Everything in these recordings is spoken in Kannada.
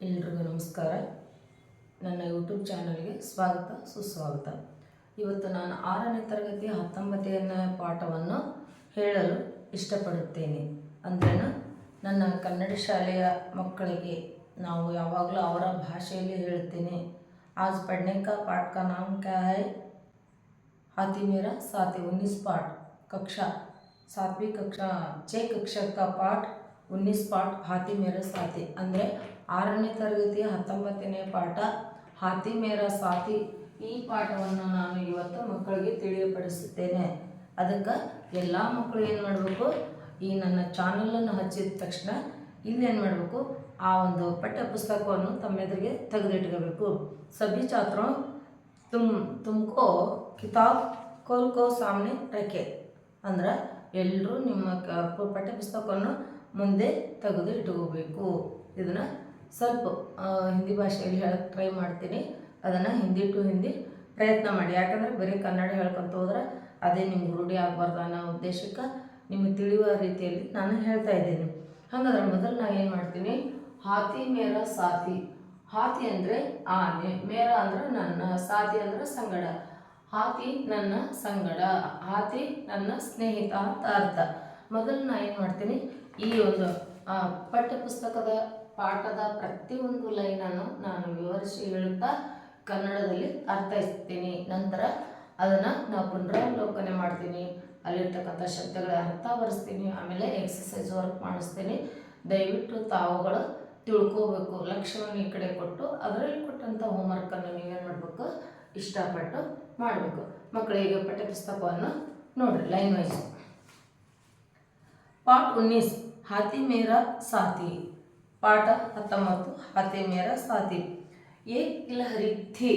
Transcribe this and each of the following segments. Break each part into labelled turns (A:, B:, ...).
A: ಎಲ್ರಿಗೂ ನಮಸ್ಕಾರ. ನನ್ನ ಯೂಟ್ಯೂಬ್ ಚಾನಲ್ಗೆ ಸ್ವಾಗತ ಸುಸ್ವಾಗತ. ಇವತ್ತು ನಾನು 6ನೇ ತರಗತಿ 19ನೇ ಪಾಠವನ್ನು ಹೇಳಲು ಇಷ್ಟಪಡುತ್ತೇನೆ. ಅಂದರೆ ನನ್ನ ಕನ್ನಡ ಶಾಲೆಯ ಮಕ್ಕಳಿಗೆ ನಾವು ಯಾವಾಗಲೂ ಅವರ ಭಾಷೆಯಲ್ಲಿ ಹೇಳುತ್ತೇನೆ. आज पढ़ने का पाठ का नाम क्या है? हाथी मेरा साथी 19 पाठ कक्षा 7वीं कक्षा 6 कक्षा का पाठ 19 पाठ हाथी मेरा साथी. ಅಂದರೆ 6ನೇ ತರಗತಿಯ 19ನೇ ಪಾಠ ಹಾಥಿ ಮೇರಾ ಸಾಥಿ. ಈ ಪಾಠವನ್ನು ನಾನು ಇವತ್ತು ಮಕ್ಕಳಿಗೆ ತಿಳಿಯಪಡಿಸುತ್ತೇನೆ. ಅದಕ್ಕೆ ಎಲ್ಲ ಮಕ್ಕಳು ಏನು ಮಾಡಬೇಕು, ಈ ನನ್ನ ಚಾನಲನ್ನು ಹಚ್ಚಿದ ತಕ್ಷಣ ಇಲ್ಲೇನು ಮಾಡಬೇಕು, ಆ ಒಂದು ಪಠ್ಯ ಪುಸ್ತಕವನ್ನು ತಮ್ಮೆದುರಿಗೆ ತೆಗೆದಿಟ್ಕೋಬೇಕು. ಸಭಿ ಛಾತ್ರೋ ತುಮಕೋ ಕಿತಾಬ್ ಕೋಲ್ಕೋ ಸಾಮನೆ ರಖೆ. ಅಂದ್ರೆ ಎಲ್ಲರೂ ನಿಮ್ಮ ಪಠ್ಯ ಪುಸ್ತಕವನ್ನು ಮುಂದೆ ತೆಗೆದು ಇಟ್ಕೋಬೇಕು. ಇದನ್ನು ಸ್ವಲ್ಪ ಹಿಂದಿ ಭಾಷೆಯಲ್ಲಿ ಹೇಳಕ್ಕೆ ಟ್ರೈ ಮಾಡ್ತೀನಿ. ಅದನ್ನು ಹಿಂದಿ ಟು ಹಿಂದಿ ಪ್ರಯತ್ನ ಮಾಡಿ. ಯಾಕಂದರೆ ಬರೀ ಕನ್ನಡ ಹೇಳ್ಕೊತ ಹೋದ್ರೆ ಅದೇ ನಿಮ್ಗೆ ರೂಢಿ ಆಗಬಾರ್ದು ಅನ್ನೋ ಉದ್ದೇಶಕ್ಕೆ ನಿಮಗೆ ತಿಳಿಯುವ ರೀತಿಯಲ್ಲಿ ನಾನು ಹೇಳ್ತಾ ಇದ್ದೀನಿ. ಹಾಗಾದ್ರೆ ಮೊದಲು ನಾನು ಏನು ಮಾಡ್ತೀನಿ, ಹಾಥಿ ಮೇರಾ ಸಾಥಿ. ಹಾಥಿ ಅಂದರೆ ಆನೆ, ಮೇರಾ ಅಂದ್ರೆ ನನ್ನ, ಸಾಥಿ ಅಂದರೆ ಸಂಗಡ. ಹಾಥಿ ನನ್ನ ಸಂಗಡ, ಹಾಥಿ ನನ್ನ ಸ್ನೇಹಿತ ಅಂತ ಅರ್ಥ. ಮೊದಲು ನಾನು ಏನು ಮಾಡ್ತೀನಿ, ಈ ಒಂದು ಪಠ್ಯ ಪುಸ್ತಕದ ಪಾಠದ ಪ್ರತಿಯೊಂದು ಲೈನನ್ನು ನಾನು ವಿವರಿಸಿ ಹೇಳುತ್ತಾ ಕನ್ನಡದಲ್ಲಿ ಅರ್ಥೈಸ್ತೀನಿ. ನಂತರ ಅದನ್ನು ನಾವು ಪುನರಾವಲೋಕನೆ ಮಾಡ್ತೀನಿ. ಅಲ್ಲಿರ್ತಕ್ಕಂಥ ಶಬ್ದಗಳ ಅರ್ಥ ಬರೆಸ್ತೀನಿ. ಆಮೇಲೆ ಎಕ್ಸಸೈಸ್ ವರ್ಕ್ ಮಾಡಿಸ್ತೀನಿ. ದಯವಿಟ್ಟು ತಾವುಗಳು ತಿಳ್ಕೋಬೇಕು. ಲಕ್ಷ್ಯವನ್ನು ಈ ಕಡೆ ಕೊಟ್ಟು ಅದರಲ್ಲಿ ಕೊಟ್ಟಂಥ ಹೋಮ್ವರ್ಕನ್ನು ನೀವೇನು ಮಾಡಬೇಕು, ಇಷ್ಟಪಟ್ಟು ಮಾಡಬೇಕು. ಮಕ್ಕಳಿಗೆ ಪಠ್ಯ ಪುಸ್ತಕವನ್ನು ನೋಡಿರಿ ಲೈನ್ ವೈಸ್. ಪಾಠ 19 ಹಾಥಿ ಮೇರಾ ಸಾಥಿ. ಪಾಠ 19 ಹಾಥಿ ಮೇರಾ ಸಾಥಿ. ಏಕ್ ಗಿಲಹರಿ ಥಿ.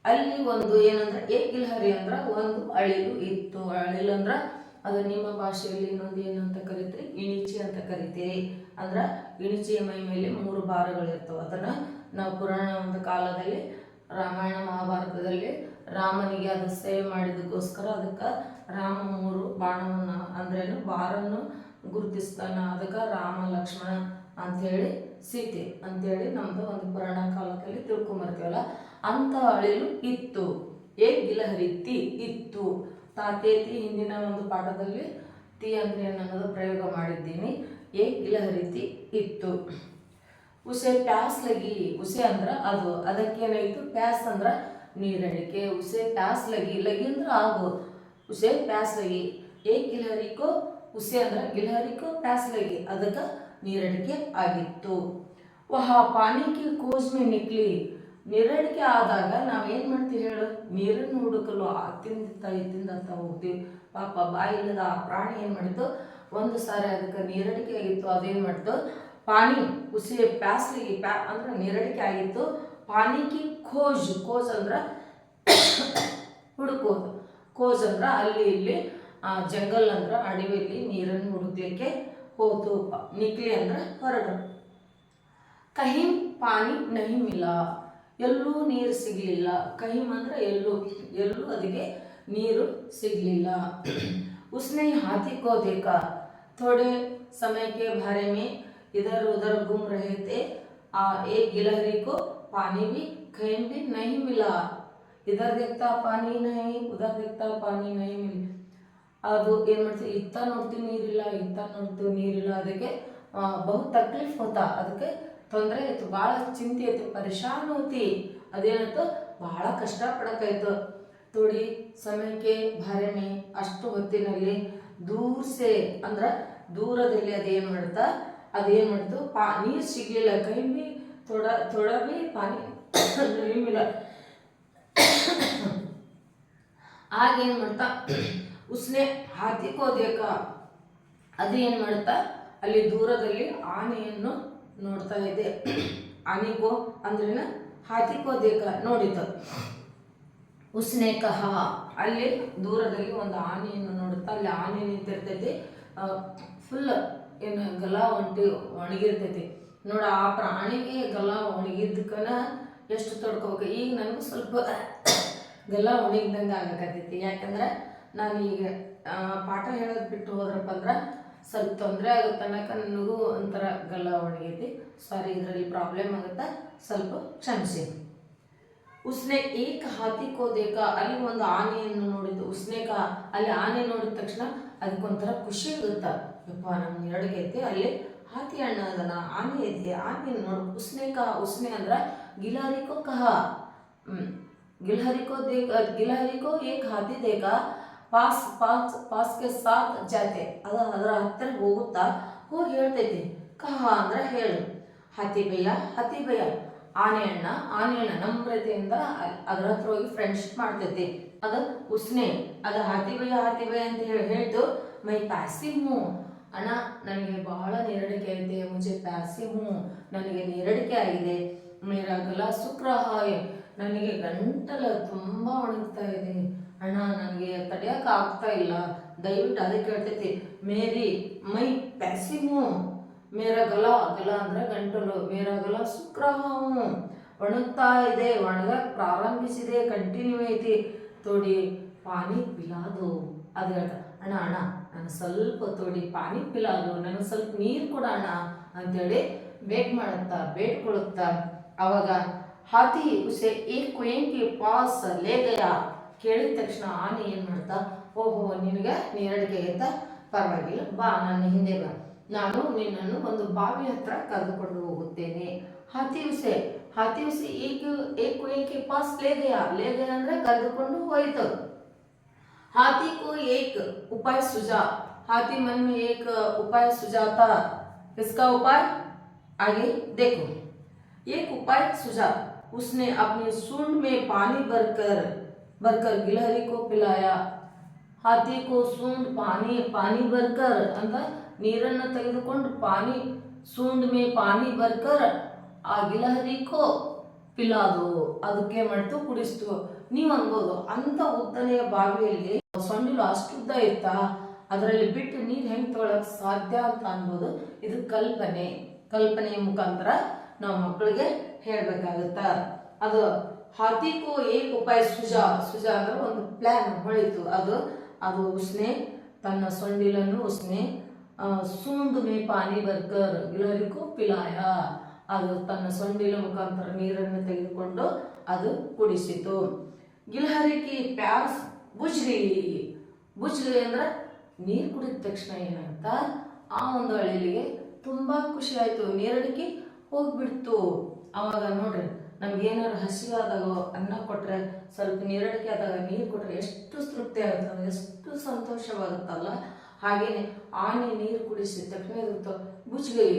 A: ಅಲ್ಲಿ ಒಂದು ಏನಂದ್ರೆ ಏಕ್ ಗಿಲಹರಿ ಅಂದ್ರೆ ಒಂದು ಅಳಿಲು ಇತ್ತು. ಅಳಿಲು ಅಂದ್ರೆ ಅದು ನಿಮ್ಮ ಭಾಷೆಯಲ್ಲಿ ಇನ್ನೊಂದು ಏನಂತ ಕರಿತೀರಿ, ಇಣಿಚಿ ಅಂತ ಕರಿತೀರಿ. ಅಂದ್ರೆ ಇಣಿಚಿಯ ಮೈ ಮೇಲೆ 3 ಬಾರಗಳಿರ್ತವೆ. ಅದನ್ನು ನಾವು ಪುರಾಣ ಒಂದು ಕಾಲದಲ್ಲಿ ರಾಮಾಯಣ ಮಹಾಭಾರತದಲ್ಲಿ ರಾಮನಿಗೆ ಅದು ಸೇವೆ ಮಾಡಿದಕ್ಕೋಸ್ಕರ ಅದಕ್ಕೆ ರಾಮ 3 ಬಾಣವನ್ನು ಅಂದ್ರೇನು ಬಾರನ್ನು ಗುರುತಿಸ್ತಾನ. ಅದಕ್ಕೆ ರಾಮ ಲಕ್ಷ್ಮಣ ಅಂಥೇಳಿ ಸೀತೆ ಅಂಥೇಳಿ ನಮ್ಮದು ಒಂದು ಪುರಾಣ ಕಾಲದಲ್ಲಿ ತಿಳ್ಕೊಂಬರ್ತೀವಲ್ಲ, ಅಂಥ ಅಳಿಲು ಇತ್ತು. ಏಕ್ ಗಿಲಹರಿ ತಿ ಇತ್ತು. ತಾತೇತಿ ಹಿಂದಿನ ಒಂದು ಪಾಠದಲ್ಲಿ ತಿ ಅಂದರೆ ಏನನ್ನೋದು ಪ್ರಯೋಗ ಮಾಡಿದ್ದೀನಿ. ಏಕ್ ಗಿಲಹರಿ ತಿ ಇತ್ತು. ಉಸೆ ಪ್ಯಾಸ್ ಲಗಿ. ಉಸೆ ಅಂದ್ರೆ ಅದು, ಅದಕ್ಕೇನಾಯಿತು, ಪ್ಯಾಸ್ ಅಂದ್ರೆ ನೀರಡಿಕೆ. ಉಸೆ ಪ್ಯಾಸ್ ಲಗಿ. ಲಗಿ ಅಂದ್ರೆ ಆಗು. ಉಸೆ ಪ್ಯಾಸ್ ಲಗಿ. ಏಕ್ ಗಿಲಹರಿಕೋ ಉಸೆ ಅಂದ್ರೆ ಗಿಲಹರಿಕೋ ಪ್ಯಾಸ್ ಲಗಿ, ಅದಕ್ಕೆ ನೀರಡಿಕೆ ಆಗಿತ್ತು. ವಹ ಪಾನಿಕಿ ಕೋಜ್ ಮೇ ನಿಕ್ಲಿ. ನೀರಡಿಕೆ ಆದಾಗ ನಾವೇನು ಮಾಡ್ತೀವಿ ಹೇಳು, ನೀರನ್ನು ಹುಡುಕಲು ತಿಂದ ಹೋಗ್ತೀವಿ. ಪಾಪ ಬಾಯಿಲ್ಲದ ಆ ಪ್ರಾಣಿ ಏನು ಮಾಡಿತು, ಒಂದು ಸಾರಿ ಅದಕ್ಕೆ ನೀರಡಿಕೆ ಆಗಿತ್ತು. ಅದೇನು ಮಾಡ್ತು, ಪಾನಿ ಉಸಿ ಪ್ಯಾಸ್ಲಿಗೆ ಅಂದ್ರೆ ನೀರಡಿಕೆ ಆಗಿತ್ತು. ಪಾನಿಕಿ ಖೋಜ್. ಖೋಜ್ ಅಂದ್ರೆ ಹುಡುಕೋದು. ಖೋಜ್ ಅಂದ್ರೆ ಅಲ್ಲಿ ಇಲ್ಲಿ ಜಂಗಲ್ ಅಂದ್ರೆ ಅಡವಿಯಲ್ಲಿ ನೀರನ್ನು ಹುಡುಕ್ಲಿಕ್ಕೆ ಹೋತು. ನಿಕ್ಲಿ ಅಂದ್ರೆ ಹೊರಡು. ಕಹಿಂ ಪಾನಿ ನಹಿ ಮಿಲ. ಎಲ್ಲೂ ನೀರು ಸಿಗಲಿಲ್ಲ. ಕಹಿಂ ಅಂದ್ರೆ ಎಲ್ಲೂ, ಎಲ್ಲೂ ಅದಕ್ಕೆ ನೀರು ಸಿಗಲಿಲ್ಲ. ಉಸ್ನೆ ಹಾಥಿ ಕೋ ದೇಖಾ. ಥೋಡೆ समय के बारे में इधर उधर घूम रहे थे. एक गिलहरी को पानी भी कहीं भी नहीं मिला. इधर देखता पानी नहीं, उधर देखता पानी नहीं मिली. ಅದು ಏನು ಮಾಡ್ತೀವಿ, ಇತ್ತ ನೋಡ್ತೀವಿ ನೀರಿಲ್ಲ, ಇತ್ತ ನೋಡ್ತೀವಿ ನೀರಿಲ್ಲ. ಅದಕ್ಕೆ ಬಹು ತಕ್ಲೀಫ್ ಹೋತಾ. ಅದಕ್ಕೆ ತೊಂದರೆ ಆಯಿತು, ಭಾಳ ಚಿಂತೆ ಆಯಿತು. ಪರೇಶಾನ್ ಹೋತಿ. ಅದೇನಾಯ್ತು, ಭಾಳ ಕಷ್ಟಪಡೋಕ್ಕಾಯ್ತು. ತೋಡಿ ಸಮಯಕ್ಕೆ ಭಾರೆಮೆ, ಅಷ್ಟು ಹೊತ್ತಿನಲ್ಲಿ ದೂರ್ಸೆ ಅಂದ್ರೆ ದೂರದಲ್ಲಿ ಅದೇನು ಮಾಡ್ತಾ, ಅದೇನು ಮಾಡ್ತು, ನೀರು ಸಿಗಲಿಲ್ಲ. ಕೈ ಬಿ ಥೋಡ ಬಿ ಪಾನಿ ನೀರಿಲ್ಲ. ಆಗೇನು ಮಾಡ್ತಾ, ಉಸ್ನೆ ಹಾಥಿ ಕೋ ದೇಖಾ. ಅದೇನು ಮಾಡ್ತಾ, ಅಲ್ಲಿ ದೂರದಲ್ಲಿ ಆನೆಯನ್ನು ನೋಡ್ತಾ ಇದೆ. ಆನೆಗೋ ಅಂದ್ರೇನ, ಹಾಥಿ ಕೋ ದೇಖಾ ನೋಡಿತು. ಉಸ್ನೆ ಕಹ. ಅಲ್ಲಿ ದೂರದಲ್ಲಿ ಒಂದು ಆನೆಯನ್ನು ನೋಡುತ್ತಾ, ಅಲ್ಲಿ ಆನೆ ನಿಂತಿರ್ತೈತಿ. ಫುಲ್ ಏನು ಗಲ ಒಣಗಿರ್ತೈತಿ ನೋಡ. ಆ ಪ್ರಾಣಿಗೆ ಗಲ ಒಣಗಿದ್ದಕ್ಕನ ಎಷ್ಟು ತಡ್ಕೋಬೇಕು. ಈಗ ನನಗೂ ಸ್ವಲ್ಪ ಗಲ ಒಣಗಿದಂಗೆ ಆಗಕತ್ತೈತಿ. ಯಾಕಂದ್ರೆ ನಾನು ಈಗ ಪಾಠ ಹೇಳೋದು ಬಿಟ್ಟು ಹೋದ್ರಪ್ಪ ಅಂದ್ರೆ ಸ್ವಲ್ಪ ತೊಂದರೆ ಆಗುತ್ತೆ ಅನ್ನಕ ನನಗೂ ಒಂಥರ ಗಲ್ಲ ಒಣಗೈತಿ. ಸಾರಿ, ಇದರಲ್ಲಿ ಪ್ರಾಬ್ಲಮ್ ಆಗುತ್ತಾ, ಸ್ವಲ್ಪ ಕ್ಷಮಿಸಿ. ಉಸ್ನೆ ಏಕ ಹಾತಿ ಕೋ ದೇಕ, ಅಲ್ಲಿ ಒಂದು ಆನೆಯನ್ನು ನೋಡಿದ್ದು. ಉಸ್ನೇಕ ಅಲ್ಲಿ ಆನೆ ನೋಡಿದ ತಕ್ಷಣ ಅದಕ್ಕೊಂಥರ ಖುಷಿ ಆಗುತ್ತ. ಯಪ್ಪ ನಮ್ಮ ಎರಡಿಗೆ ಅಲ್ಲಿ ಹಾತಿ ಅಣ್ಣ ಅದನ, ಆನೆ ಐತಿ, ಆನೆ ನೋಡು. ಉಸ್ನೇಕ, ಉಸ್ನೆ ಅಂದ್ರ ಗಿಲಹರಿಕೋ ಕಹ, ಗಿಲಹರಿಕೋ ದೇಕ, ಗಿಲಹರಿಕೋ ಏಕ ಹಾತಿ ದೇಕ ಪಾಸ್ ಪಾಸ್ ಪಾಸ್ಗೆ ಸಾಥ್ ಜಾತೆ, ಅದರ ಹತ್ತಿರ ಹೋಗುತ್ತಾ ಹೋಗಿ ಹೇಳ್ತೈತಿ. ಕಹ ಅಂದ್ರೆ ಹೇಳು. ಹಾತಿ ಭಯ್ಯ, ಹಾತಿ ಭಯ್ಯ, ಆನೆ ಅಣ್ಣ, ಆನೆ ಅಣ್ಣ ನಮ್ರತೆಯಿಂದ ಅದ್ರ ಹತ್ರ ಹೋಗಿ ಫ್ರೆಂಡ್ಶಿಪ್ ಮಾಡ್ತೈತಿ. ಅದು ಉಸ್ನೆ. ಅದು ಹಾತಿ ಭಯ್ಯ, ಹಾತಿ ಭಯ್ಯ ಅಂತ ಹೇಳ್ತು. ಮೈ ಪ್ಯಾಸಿ ಹ್ಞೂ ಅಣ್ಣ, ನನಗೆ ಬಹಳ ನೀರಡಿಕೆ ಐತೆ. ಮುಜೆ ಪ್ಯಾಸಿ ಹ್ಞೂ, ನನಗೆ ನೀರಡಿಕೆ ಆಗಿದೆ. ಮೇರಾ ಗಲ ಸುಕ್ರಹ, ನನಗೆ ಗಂಟಲು ತುಂಬ ಒಣಗ್ತಾ ಇದೆ ಅಣ್ಣ, ನನಗೆ ತಡೆಯಕ್ಕೆ ಆಗ್ತಾ ಇಲ್ಲ. ದಯವಿಟ್ಟು ಅದಕ್ಕೆ ಹೇಳ್ತೈತಿ. ಮೇರಿ ಮೈ ಪ್ಯಾಸಿ ಹ್ಞೂ, ಮೇರಾ ಗಲ, ಗಲ ಅಂದ್ರೆ ಗಂಟಲು, ಮೇರಾ ಗಲ ಸುಕ್ರಹ ಹ್ಞೂ, ಒಣಗ್ತಾ ಇದೆ, ಒಣಗಕ್ಕೆ ಪ್ರಾರಂಭಿಸಿದೆ, ಕಂಟಿನ್ಯೂ ಐತಿ. ತೋಡಿ ಪಾನಿ ಪಿಲಾದು, ಅದು ಹೇಳ್ತಾ. ಅಣ್ಣ ಅಣ್ಣ ನಾನು ಸ್ವಲ್ಪ ತೋಡಿ ಪಾನಿ ಪಿಲಾದು, ನನಗೆ ಸ್ವಲ್ಪ ನೀರು ಕೊಡ ಅಣ್ಣ ಅಂತೇಳಿ ಬೇಡ್ಕೊಳುತ್ತಾ. ಅವಾಗ ಹಾತಿ ಉಸೆ ಏಕ್ ಕುಯೆಂ ಕೆ ಪಾಸ್ ಲೇ ಗಯಾ, ಕೇಳಿದ ತಕ್ಷಣ ಆನೆ ಏನು ಮಾಡ್ತಾ, ಓಹೋ ನಿನಗೆ ನೀರಡಿಕೆ ಆಯ್ತಾ, ಪರವಾಗಿಲ್ಲ ಬಾ, ನನ್ನ ಹಿಂದೆ ಬಾ, ನಾನು ನಿನ್ನನ್ನು ಒಂದು ಬಾವಿ ಹತ್ರ ಕರೆದುಕೊಂಡು ಹೋಗುತ್ತೇನೆ. ಹಾತಿ ಉಸೆ ಏಕ್ ಕುಯೆಂ ಕೆ ಪಾಸ್ ಲೇ ಗಯಾ, ಲೇ ಗಯಾ ಅಂದ್ರೆ ಕರೆದುಕೊಂಡು ಹೋಯ್ತು. हाथी को एक उपाय सूझा, हाथी मन में एक उपाय सुझाता. किसका उपाय? आगे देखो. एक उपाय सूझा, उसने अपनी सूंड में पानी भरकर गिलहरी को पिलाया. हाथी को सूंड पानी भरकर अंत ನೀರನ್ನು ತೆಗೆದುಕೊಂಡು सूंड में पानी भरकर ಆ ಗಿಲಹರಿಕೋ ಪಿಲಾದು, ಅದಕ್ಕೆ ಮಾಡ್ತು ಕುಡಿಸ್ತು. ನೀವು ಅನ್ಬೋದು, ಅಂತ ಉದ್ದನೆಯ ಬಾವಿಯಲ್ಲಿ ಸೊಂಡಿಲು ಅಷ್ಟುದ್ದ ಇತ್ತಾ, ಅದರಲ್ಲಿ ಬಿಟ್ಟು ನೀರು ಹೆಂಗೆ ತಗೊಳಕ್ ಸಾಧ್ಯ ಅಂತ ಅನ್ಬೋದು. ಇದು ಕಲ್ಪನೆಯ ಮುಖಾಂತರ ನಾವು ಮಕ್ಕಳಿಗೆ ಹೇಳ್ಬೇಕಾಗುತ್ತ. ಅದು ಹಾತಿಗೂ ಏಕ ಉಪಾಯ ಸುಜಾ ಅಂದ್ರೆ ಒಂದು ಪ್ಲಾನ್ ಹೊಳಿತು. ಅದು ಉಸ್ನೆ ತನ್ನ ಸೊಂಡಿಲನ್ನು ಉಸ್ನೆ ಸೂಂಡ್ ಮೇ ಪಾನಿ ಬರ್ಕರ್ ಗಿಲಹರಿಗೂ ಪಿಲಾಯ, ಅದು ತನ್ನ ಸೊಂಡಿಲ ಮುಖಾಂತರ ನೀರನ್ನು ತೆಗೆದುಕೊಂಡು ಅದು ಕುಡಿಸಿತು. ಗಿಲಹರಿಗೆ ಪ್ಯಾಸ್ ಬುಜ್ರಿ ಅಂದ್ರೆ ನೀರು ಕುಡಿದ ತಕ್ಷಣ ಏನಂತ, ಆ ಒಂದು ಅಳಿಲಿಗೆ ತುಂಬಾ ಖುಷಿ ಆಯ್ತು, ನೀರಡಿಕೆ ಹೋಗ್ಬಿಡ್ತು. ಅವಾಗ ನೋಡ್ರಿ, ನಮ್ಗೇನಾದ್ರು ಹಸಿವಾದಾಗ ಅನ್ನ ಕೊಟ್ರೆ, ಸ್ವಲ್ಪ ನೀರಡಿಕೆ ಆದಾಗ ನೀರು ಕೊಟ್ರೆ ಎಷ್ಟು ತೃಪ್ತಿ ಆಗುತ್ತಲ್ಲ, ಎಷ್ಟು ಸಂತೋಷವಾಗುತ್ತಲ್ಲ. ಹಾಗೇನೆ ಆನೆ ನೀರು ಕುಡಿಸಿದ ತಕ್ಷಣ ಇರುತ್ತೋ ಬುಜ್ಗೈ.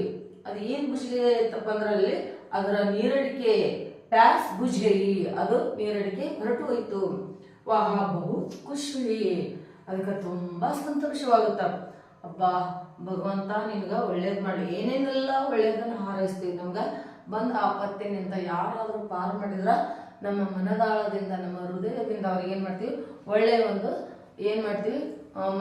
A: ಅದು ಏನು ಬುಜ್ಗೈ ಐತಪ್ಪ ಅಂದ್ರೆ ಅಲ್ಲಿ ಅದರ ನೀರಡಿಕೆ ಪ್ಯಾಸ್ ಬುಜ್ಗೈ, ಅದು ನೀರಡಿಕೆ ಹೊರಟು ಹೋಯ್ತು. ವಾಹ ಬಹುತ್ ಖುಷಿ, ಅದಕ್ಕೆ ತುಂಬಾ ಸಂತೋಷವಾಗುತ್ತ. ಅಬ್ಬಾ ಭಗವಂತ ನಿನ್ಗ ಒಳ್ಳೇದ್ ಮಾಡಿ, ಏನೇನೆಲ್ಲ ಒಳ್ಳೇದನ್ನ ಹಾರೈಸ್ತೀವಿ. ನಮ್ಗ ಬಂದ ಆಪತ್ತಿನಿಂದ ಯಾರಾದ್ರೂ ಪಾರು ಮಾಡಿದ್ರ ನಮ್ಮ ಮನದಾಳದಿಂದ, ನಮ್ಮ ಹೃದಯದಿಂದ ಅವ್ರಿಗೆ ಏನ್ ಮಾಡ್ತೀವಿ, ಒಳ್ಳೆ ಒಂದು ಏನ್ ಮಾಡ್ತೀವಿ,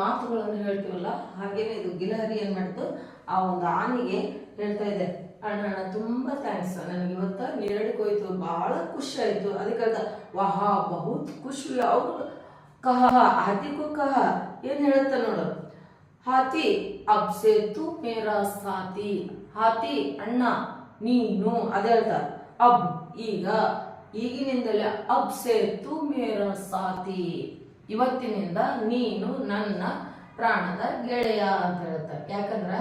A: ಮಾತುಗಳನ್ನು ಹೇಳ್ತೀವಲ್ಲ. ಹಾಗೇನೆ ಇದು ಗಿಲಹರಿ ಏನ್ ಮಾಡ್ತು, ಆ ಒಂದು ಆನೆಗೆ ಹೇಳ್ತಾ ಇದೆ, ಅಣ್ಣ ತುಂಬಾ ಥ್ಯಾಂಕ್ಸ್, ನನಗೆ ಇವತ್ತ ನೀರಡಿಕೆ ಹೋಯ್ತು, ಬಹಳ ಖುಷಿ ಆಯ್ತು. ಅದಕ್ಕೆ ವಾಹಾ ಬಹುತ್ ಖುಷಿ. ಅವ್ರು ಕಹ ಹಾತಿಗೂ ಕಹ ಏನ್ ಹೇಳುತ್ತ ನೋಡು, ಹಾತಿ ಅಬ್ ಸೆ ತು ಮೇರಾ ಸಾಥಿ, ಹಾತಿ ಅಣ್ಣ ನೀನು, ಅದೇ ಹೇಳ್ತಾ. ಅಬ್ ಈಗಿನಿಂದಲೇ, ಅಬ್ ಸೆ ತು ಮೇರಾ ಸಾಥಿ, ಇವತ್ತಿನಿಂದ ನೀನು ನನ್ನ ಪ್ರಾಣದ ಗೆಳೆಯ ಅಂತ ಹೇಳ್ತಾರೆ. ಯಾಕಂದ್ರ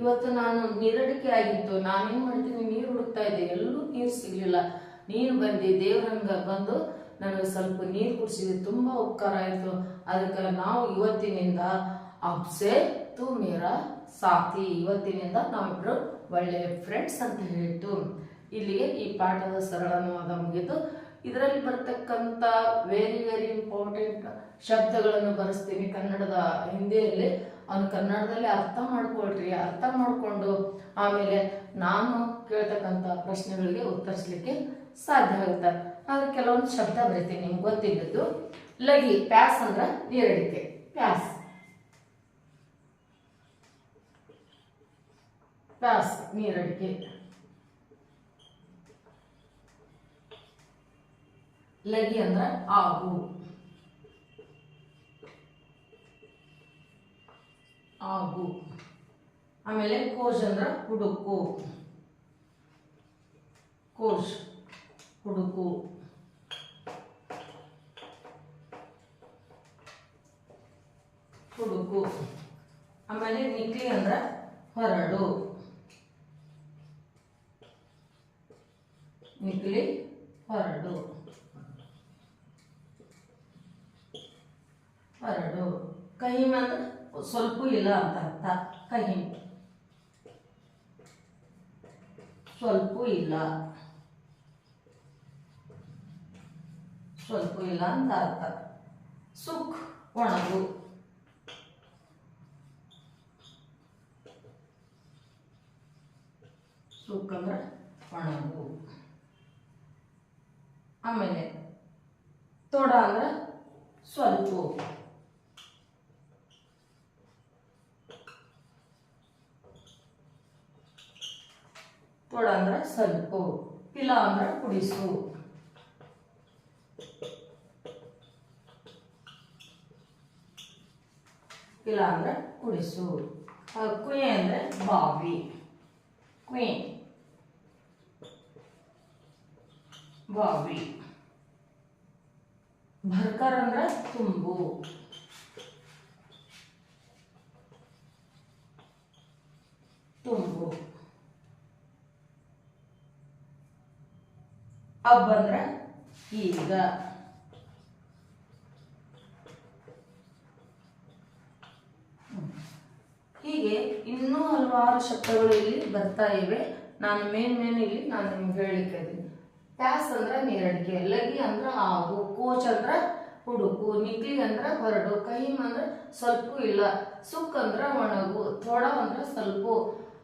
A: ಇವತ್ತು ನಾನು ನೀರಡಿಕೆ ಆಗಿತ್ತು, ನಾನೇನ್ ಮಾಡ್ತೀನಿ, ನೀರು ಹುಡುಕ್ತಾ ಇದ್ದೆ, ಎಲ್ಲೂ ನೀರು ಸಿಗ್ಲಿಲ್ಲ. ನೀನು ಬಂದು ದೇವ್ರಂಗ ಬಂದು ನನಗೆ ಸ್ವಲ್ಪ ನೀರು ಕುಡಿಸಿದೆ, ತುಂಬಾ ಉಪಕಾರ ಆಯ್ತು. ಅದಕ್ಕೆ ನಾವು ಇವತ್ತಿನಿಂದ ಅಬ್ಸೆ ತು ಮೇರಾ ಸಾಥಿ, ಇವತ್ತಿನಿಂದ ನಾವಿಬ್ರು ಒಳ್ಳೆ ಫ್ರೆಂಡ್ಸ್ ಅಂತ ಹೇಳ್ತು. ಇಲ್ಲಿಗೆ ಈ ಪಾಠದ ಸರಳವಾದ ಮುಗಿತು. ಇದರಲ್ಲಿ ಬರ್ತಕ್ಕಂಥ ವೆರಿ ಇಂಪಾರ್ಟೆಂಟ್ ಶಬ್ದಗಳನ್ನು ಬರೆಸ್ತೀನಿ ಕನ್ನಡದ ಹಿಂದಿಯಲ್ಲಿ. ಅವನು ಕನ್ನಡದಲ್ಲಿ ಅರ್ಥ ಮಾಡ್ಕೊಳ್ರಿ, ಅರ್ಥ ಮಾಡಿಕೊಂಡು ಆಮೇಲೆ ನಾನು ಕೇಳ್ತಕ್ಕಂಥ ಪ್ರಶ್ನೆಗಳಿಗೆ ಉತ್ತರಿಸಲಿಕ್ಕೆ ಸಾಧ್ಯ ಆಗುತ್ತೆ. ಆದ್ರೆ ಕೆಲವೊಂದು ಶಬ್ದ ಬರೀತೀನಿ ನಿಮ್ಗೆ ಗೊತ್ತಿದ್ದದ್ದು. ಲಗಿ ಪ್ಯಾಸ್ ಅಂದ್ರೆ ನೀರಡಿಕೆ, ಪ್ಯಾಸ್ ನೀರಡಿಕೆ. ಲಗಿ ಅಂದ್ರೆ ಆಗು, ಆಗು. ಆಮೇಲೆ ಕೋಶ್ ಅಂದ್ರೆ ಹುಡುಕು, ಕೋಶ್ ಹುಡುಕು. ಹುಡುಕು. ಆಮೇಲೆ ನಿಕ್ಲಿ ಅಂದ್ರೆ ಹೊರಡು, ನಿಕ್ಲಿ ಹೊರಡು, ಹೊರಡು. ಕಹಿಂ ಅಂದ್ರೆ ಸ್ವಲ್ಪ ಇಲ್ಲ ಅಂತ ಅರ್ಥ. ಕಹಿಂ ಸ್ವಲ್ಪ ಇಲ್ಲ, ಸ್ವಲ್ಪ ಇಲ್ಲ ಅಂತ ಅರ್ಥ. ಸುಖ್ ಒಣಗು, ಸುಖ್ ಅಂದ್ರೆ ಒಣಗು. ಆಮೇಲೆ ತೋಡ ಅಂದ್ರೆ ಸ್ವಲ್ಪ, ತೋಡ ಅಂದ್ರೆ ಸ್ವಲ್ಪ. ಪಿಲ ಅಂದ್ರೆ ಕುಡಿಸು, ಪಿಲ ಅಂದ್ರೆ ಕುಡಿಸು. ಕುಯೆ ಅಂದ್ರೆ ಬಾವಿ, ಕುಯೆ ಬಾವಿ. ಭರ್ಕರ್ ಅಂದ್ರೆ ತುಂಬು, ತುಂಬು. ಅಬ್ ಅಂದ್ರೆ ಈಗ, ಹೀಗೆ ಇನ್ನೂ ಹಲವಾರು ಶಬ್ದಗಳು ಇಲ್ಲಿ ಬರ್ತಾ ಇವೆ. ನಾನು ಮೇನ್ ಇಲ್ಲಿ ನಾನು ನಿಮ್ಗೆ ಹೇಳಲಿಕ್ಕೆ ಇದ್ದೀನಿ. ಪ್ಯಾಸ್ ಅಂದ್ರೆ ನೀರಡಿಕೆ, ಲಗಿ ಅಂದ್ರೆ ಆಗು, ಕೋಚ್ ಅಂದ್ರೆ ಹುಡುಕು, ನಿಕ್ಲಿ ಅಂದ್ರೆ ಹೊರಡು, ಕಹಿಂ ಅಂದ್ರೆ ಸ್ವಲ್ಪ ಇಲ್ಲ, ಸುಕ್ ಅಂದ್ರೆ ಒಣಗು, ಥೋಡ ಅಂದ್ರೆ ಸ್ವಲ್ಪ,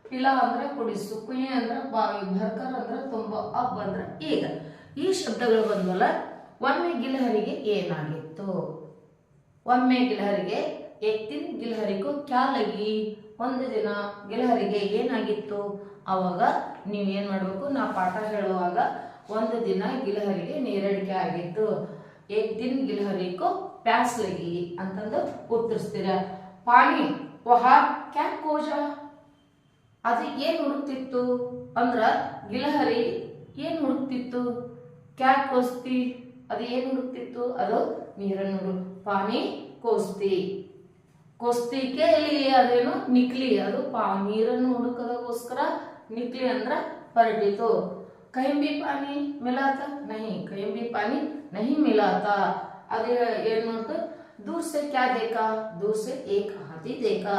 A: ಪಿಲ ಅಂದ್ರೆ ಕುಡಿಸು, ಕುಯೆ ಅಂದ್ರೆ ಬಾವಿ, ಭರ್ಕರ್ ಅಂದ್ರೆ ತುಂಬ, ಅಬ್ ಅಂದ್ರೆ ಈಗ. ಈ ಶಬ್ದಗಳು ಬಂದ್ವಲ್ಲ. ಒಮ್ಮೆ ಗಿಲಹರಿಗೆ ಏನಾಗಿತ್ತು? ಒಮ್ಮೆ ಗಿಲಹರಿಗೆ ಏಕ್ ದಿನ ಗಿಲಹರಿಗೂ ಕ್ಯಾ ಲಗಿ, ಒಂದು ದಿನ ಗಿಲಹರಿಗೆ ಏನಾಗಿತ್ತು? ಅವಾಗ ನೀವೇನ್ ಮಾಡ್ಬೇಕು, ನಾ ಪಾಠ ಹೇಳುವಾಗ ಒಂದು ದಿನ ಗಿಲಹರಿಗೆ ನೀರಡಿಕೆ ಆಗಿತ್ತು. ಏಕ್ ದಿನ ಗಿಲಹರಿಗೂ ಪ್ಯಾಸ್ ಲಗಿ ಅಂತಂದು ಉತ್ತರಿಸ್ತೀರ. ಪಾನಿ ವಹಾ ಕ್ಯಾ ಕೋಜ, ಅದು ಏನ್ ಹುಡುಕ್ತಿತ್ತು ಅಂದ್ರ ಗಿಲಹರಿ ಏನ್ ಹುಡುಕ್ತಿತ್ತು? ಕ್ಯಾ ಕೋಸ್ತಿ, ಅದು ಏನ್ ಹುಡುಕ್ತಿತ್ತು? ಅದು ನೀರನ್ನು ಹುಡುಕ್. ಪಾನಿ ಕೋಸ್ತಿ, ಕೋಸ್ತಿಕೆ ಇಲ್ಲಿ ಅದೇನು ನಿಕ್ಲಿ, ಅದು ನೀರನ್ನು ಹುಡುಕದಗೋಸ್ಕರ ನಿಕ್ಲಿ ಅಂದ್ರ ಹೊರಟಿತು. ಕहीं भी पानी मिला था नहीं, कहीं भी पानी नहीं मिला था. अरे ये नोट, दूर से क्या देखा? दूर से एक हाथी देखा.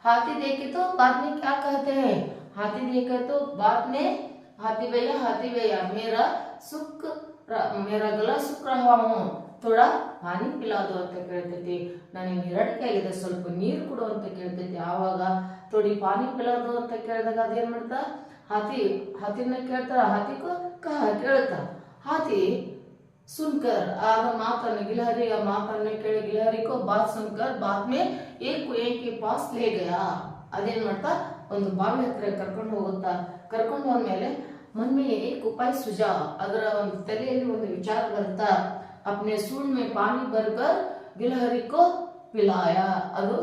A: हाथी देखे तो बाद में क्या कहते हैं? हाथी देखे तो बाद में हाथी भैया मेरा सुख, मेरा गला सुख रहा हूँ, थोड़ा पानी पिला दो ಅಂತ ಕೇಳ್ತೈತಿ. ನನಗೆ ನೀರಡಿಕೆ ಆಗಿದೆ, ಸ್ವಲ್ಪ ನೀರು ಕೊಡು ಅಂತ ಕೇಳ್ತೈತಿ. ಆವಾಗ ಥೋಡಿ ಪಾನಿ ಪಿಲಾದು ಅಂತ ಕೇಳಿದಾಗ ಅದೇನ್ ಮಾಡ್ತಾ? हाथीನ ಕೇಳ್ತಾರ. हाथीको कहा ಕೇಳ್ತಾ. हाथी सुनकर आग मातन गिलहरी या मातन ಕೇಳಿ ಗಿಲಹರಿಕೋ बात सुनकर बाद में एक कुएं के पास ले गया. ಅದೇನ್ ಮಾಡ್ತಾ? ಒಂದು ಬಾವಿ ಹತ್ರ ಕರ್ಕೊಂಡು ಹೋಗುತ್ತಾ. ಕರ್ಕೊಂಡು ಹೋದ್ಮೇಲೆ मन में एक उपाय सुझा, ಅದರ ಒಂದು ತಲೆಯಲ್ಲಿ ಒಂದು ವಿಚಾರ ಬರ್ತಾ. अपने सूंड में पानी भरकर गिलहरी को पिलाया. ಅದು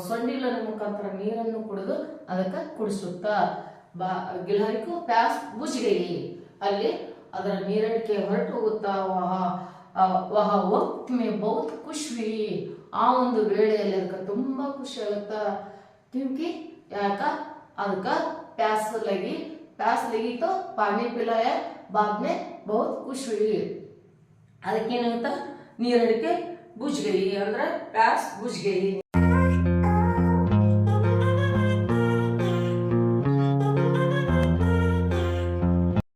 A: ಸೊಂಡಿಲನ ಮುಖಾಂತರ ನೀರನ್ನು ಕುಡಿದು ಅದಕ್ಕೆ ಕುಡಿಸುತ್ತಾ. ಗಿಲಹರಿಗೂ ಪ್ಯಾಸ್ ಬುझ गई. ಅಲ್ಲಿ ಅದರ ನೀರಡಿಕೆ ಹೊರಟು ಹೋಗುತ್ತಾ. ವಹ ವಕ್ತ್ ಮೇ ಬಹುತ್ ಖುಷ್ ಹುಯಿ, ಆ ಒಂದು ವೇಳೆಯಲ್ಲಿ ಅದಕ್ಕೆ ತುಂಬಾ ಖುಷಿ ಆಗುತ್ತಾ. ಕ್ಯೂಂಕಿ ಯಾಕ? ಅದಕ್ಕ ಪ್ಯಾಸ್ ಲಗಿ तो पानी पिलाया, बाद में बहुत खुश हुई. ಅದಕ್ಕೇನಾಗುತ್ತಾ? ನೀರಡಿಕೆ ಬುझ गई ಅಂದ್ರೆ ಪ್ಯಾಸ್ ಬುझ गई.